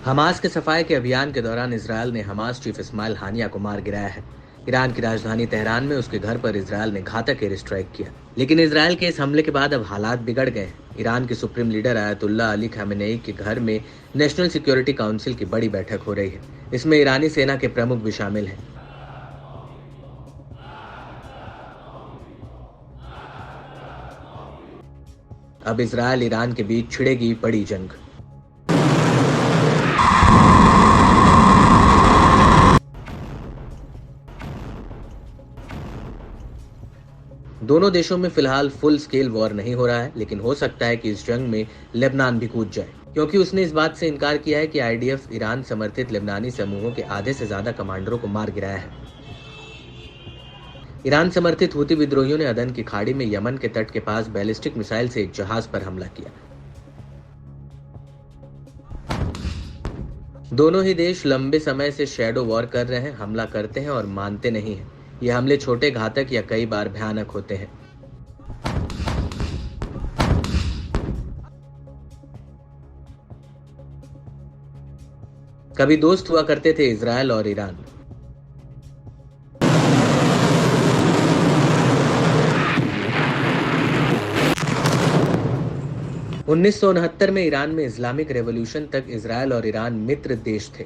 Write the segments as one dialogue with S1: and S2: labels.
S1: Hamas के सफाई के अभियान के दौरान इजरायल ने हमास चीफ इस्माइल हानिया को मार गिराया है। ईरान की राजधानी तेहरान में उसके घर पर इजरायल ने घातक एयर स्ट्राइक किया, लेकिन इजरायल के इस हमले के बाद अब हालात बिगड़ गए हैं। ईरान के supreme leader ayatollah Ali Khamenei के घर में नेशनल सिक्योरिटी काउंसिल की बड़ी बैठक हो रही है। इसमें ईरानी सेना के प्रमुख भी शामिल हैं। अब इजरायल ईरान के बीच छिड़ेगी बड़ी जंग। दोनों देशों में फिलहाल फुल स्केल वॉर नहीं हो रहा है, लेकिन हो सकता है कि इस जंग में लेबनान भी कूद जाए, क्योंकि उसने इस बात से इनकार किया है कि आईडीएफ ईरान समर्थित लेबनानी समूहों के आधे से ज्यादा कमांडरों को मार गिराया है। ईरान समर्थित हूती विद्रोहियों ने अदन की खाड़ी में यमन के तट के पास बैलिस्टिक मिसाइल से एक जहाज पर हमला किया। दोनों ही देश लंबे समय से शैडो वॉर कर रहे हैं, हमला करते हैं और मानते नहीं हैं। ये हमले छोटे, घातक या कई बार भयानक होते हैं। कभी दोस्त हुआ करते थे इजरायल और ईरान। 1969 में ईरान में इस्लामिक रेवोल्यूशन तक इजरायल और ईरान मित्र देश थे,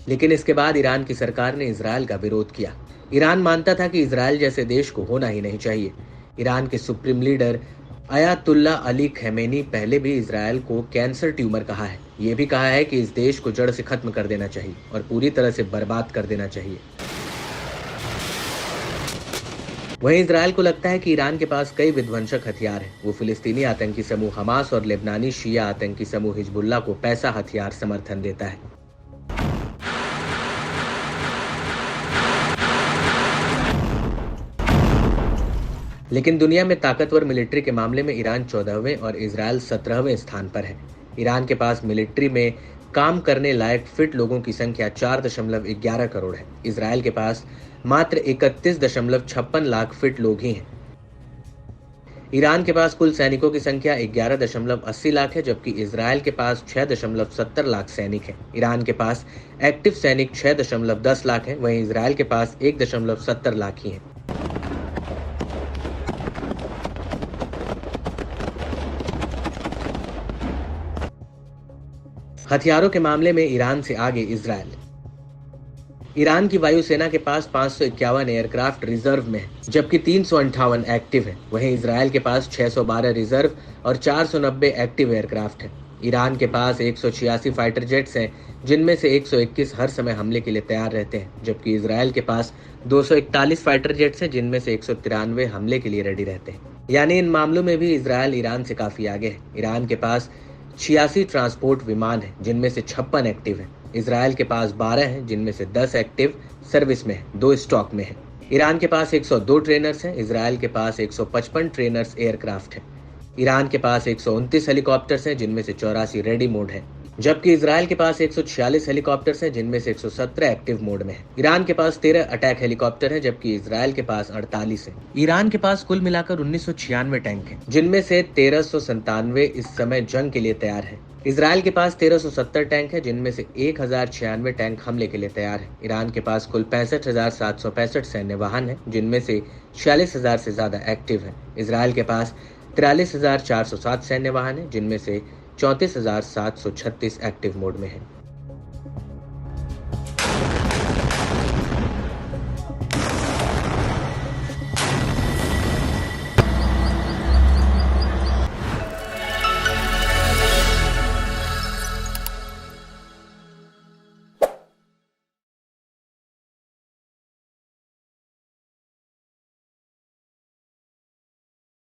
S1: लेकिन इसके बाद ईरान की सरकार ने इजरायल का विरोध किया। ईरान मानता था कि इजरायल जैसे देश को होना ही नहीं चाहिए। ईरान के supreme leader Ayatollah Ali Khamenei पहले भी इजरायल को कैंसर ट्यूमर कहा है। ये भी कहा है कि इस देश को जड़ से खत्म कर देना चाहिए और पूरी तरह से बर्बाद कर देना चाहिए। वहीं इजरायल को लगता है कि ईरान के पास कई विध्वंसक हथियार हैं। वो फिलिस्तीनी आतंकी समूह हमास और लेबनानी शिया आतंकी समूह हिजबुल्लाह को पैसा, हथियार, समर्थन देता है। लेकिन दुनिया में ताकतवर मिलिट्री के मामले में ईरान 14वें और इजरायल 17वें स्थान पर है। ईरान के पास मिलिट्री में काम करने लायक फिट लोगों की संख्या 4.11 करोड़ है। इजरायल के पास मात्र 31.56 लाख फिट लोग ही हैं। ईरान के पास कुल सैनिकों की संख्या 11.80 लाख है, जबकि इजरायल के पास 6.70 लाख सैनिक हैं। ईरान के पास एक्टिव सैनिक 6.10 लाख हैं, वहीं इजरायल के पास 1.70 लाख ही हैं। हथियारों के मामले में ईरान से आगे इजरायल। ईरान की वायुसेना के पास 551 एयरक्राफ्ट रिजर्व में है, जबकि 358 एक्टिव है। वहीं इजरायल के पास 612 रिजर्व और 490 एक्टिव एयरक्राफ्ट है। ईरान के पास 186 फाइटर जेट्स हैं, जिनमें से 121 हर समय हमले के लिए तैयार रहते हैं, जबकि इजरायल के पास 241 फाइटर जेट्स हैं, जिनमें से 193 हमले के लिए रेडी रहते हैं। यानी इन मामलों में भी इजरायल ईरान से काफी आगे है। ईरान के पास 86 ट्रांसपोर्ट विमान हैं, जिनमें से 56 एक्टिव हैं। इजरायल के पास 12 हैं, जिनमें से 10 एक्टिव सर्विस में हैं, 2 स्टॉक में हैं। ईरान के पास 102 ट्रेनर्स हैं। इजरायल के पास 155 ट्रेनर्स एयरक्राफ्ट हैं। ईरान के पास 129 हेलीकॉप्टर्स हैं, जिनमें से 84 रेडी मोड हैं, जबकि इजरायल के पास 146 हेलीकॉप्टर्स हैं, जिनमें से 117 एक्टिव मोड में हैं। ईरान के पास 13 अटैक हेलीकॉप्टर हैं, जबकि इजरायल के पास 48 हैं। ईरान के पास कुल मिलाकर 1996 टैंक हैं, जिनमें से 1397 इस समय जंग के लिए तैयार हैं। इजरायल के पास 1370 टैंक है, जिनमें से 1096 टैंक हमले के लिए तैयार है। ईरान के पास कुल 65,765 सैन्य वाहन है, जिनमें से 46,000 से ज्यादा एक्टिव है। इजरायल के पास 43,407 सैन्य वाहन है, जिनमें से 34,736 एक्टिव मोड में है।